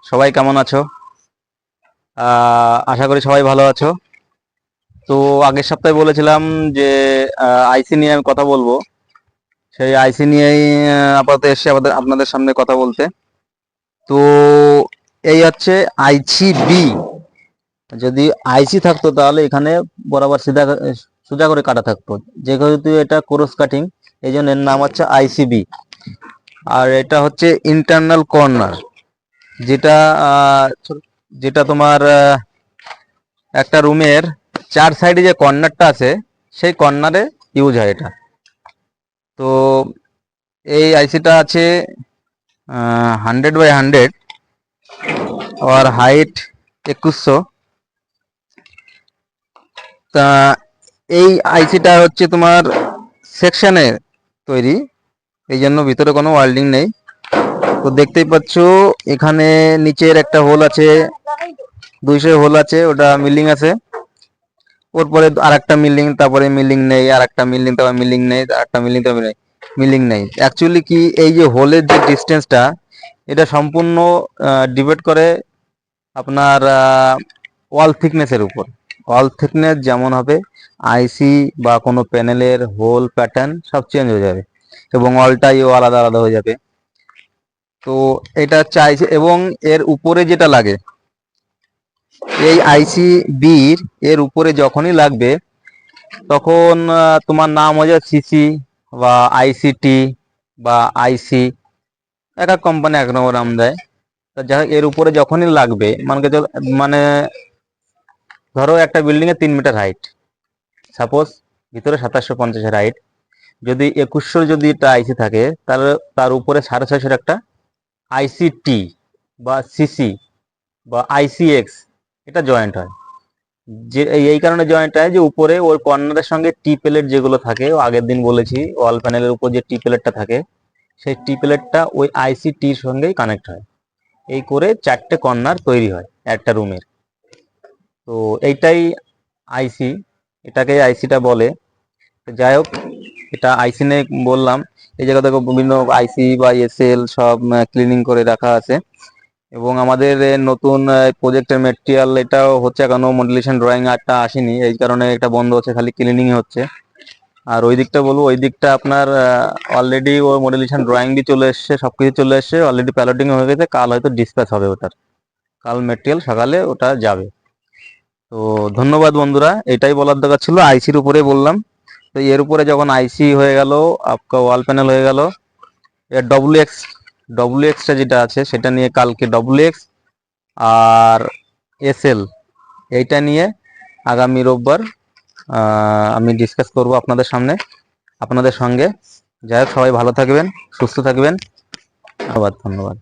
সবাই কেমন আছো? আশা করি সবাই ভালো আছো। তো আগের সপ্তাহে বলেছিলাম যে আইসি নিয়ে আমি কথা বলবো। সেই আইসি নিয়েই আপাতত এসে আপনাদের সামনে কথা বলতে। তো এই হচ্ছে আইসি বি। যদি আইসি থাকতো তাহলে এখানে বরাবর সোজা করে কাটা থাকতো, যেহেতু এটা ক্রস কাটিং, এই জন্য এর নাম হচ্ছে আইসিবি। আর এটা হচ্ছে ইন্টারনাল কর্নার, যেটা যেটা তোমার একটা রুমের চার সাইডে যে কর্নারটা আছে সেই কর্নারে ইউজ হয় এটা। তো এই আইসিটা আছে 100x100, আর হাইট 2100। তা এই আইসিটা হচ্ছে তোমার সেকশনে তৈরি, এই জন্য ভিতরে কোনো ওয়েল্ডিং নেই। তো দেখতেই পাচ্ছ এখানে নিচের একটা হোল আছে, 200 হোল আছে, ওটা মিলিং আছে। ওর পরে আর একটা মিলিং, তারপরে মিলিং নেই, আর একটা মিলিং, তারপরে মিলিং নেই, আর একটা মিলিং, তারপরে মিলিং নেই। অ্যাকচুয়ালি কি, এই যে হোলের যে ডিস্টেন্সটা, এটা সম্পূর্ণ ডিপেন্ড করে আপনার ওয়াল থিকনেসের উপর। ওয়াল থিকনেস যেমন হবে, আইসি বা কোনো প্যানেলের হোল প্যাটার্ন সব চেঞ্জ হয়ে যাবে, এবং ওয়ালটাইও আলাদা আলাদা হয়ে যাবে। তো এটা চাইছে, এবং এর উপরে যেটা লাগে, এই আইসি বির এর উপরে যখনই লাগবে তখন তোমার নাম হয়ে যায় সিসি বা আইসিটি বা আইসি, এক এক কোম্পানি এক রকম নাম দেয়। তা যাই হোক, এর উপরে যখনই লাগবে, মানে ধরো একটা বিল্ডিং এ 3 মিটার হাইট, সাপোজ ভিতরে 2750 হাইট, যদি 2100 যদি একটা আইসি থাকে, তাহলে তার উপরে 650 একটা আইসিটি বা সিসি বা আইসিএক্স এটা জয়েন্ট হয়। যে এই কারণে জয়েন্ট হয় যে উপরে ওই কর্নারের সঙ্গে টি প্লেট যেগুলো থাকে, আগের দিন বলেছি, ওয়াল প্যানেলের উপর যে টি প্লেটটা থাকে, সেই টি প্লেটটা ওই আইসি টির সঙ্গেই কানেক্ট হয়। এই করে 4টে কর্নার তৈরি হয় একটা রুমের। তো এইটাই আইসি, এটাকে আইসিটা বলে। যাই হোক, এটা আইসি নিয়ে বললাম। এই জায়গা থেকে বিভিন্ন আইসি বা এসএল সব ক্লিনিং করে রাখা আছে। এবং আমাদের নতুন প্রজেক্টের মেটেরিয়াল এটাও হচ্ছে, এখনো মডেলিশন ড্রয়িং আরটা আসেনি, এই কারণে এটা বন্ধ হচ্ছে, খালি ক্লিনিং হচ্ছে। আর ওই দিকটা বলবো, ওই দিকটা আপনার অলরেডি ওর মডেলিশন ড্রয়িং দিয়ে চলে এসছে, সবকিছু চলে এসছে, অলরেডি প্যালটিং হয়ে গেছে, কাল হয়তো ডিসপ্যাচ হবে ওটার, কাল মেটেরিয়াল সকালে ওটা যাবে। তো ধন্যবাদ বন্ধুরা, এটাই বলার দরকার ছিল, আইসির উপরে বললাম। তো এর উপরে যখন আইসি হয়ে গেল, আপনার ওয়াল প্যানেল হয়ে গেল, এর ডব্লিউ এক্সটা যেটা আছে সেটা নিয়ে কালকে ডব্লিউ এক্স আর এসএল এইটা নিয়ে আগামী রোববার আমি ডিসকাস করব আপনাদের সামনে, আপনাদের সঙ্গে। যাই হোক, সবাই ভালো থাকবেন, সুস্থ থাকবেন। ধন্যবাদ।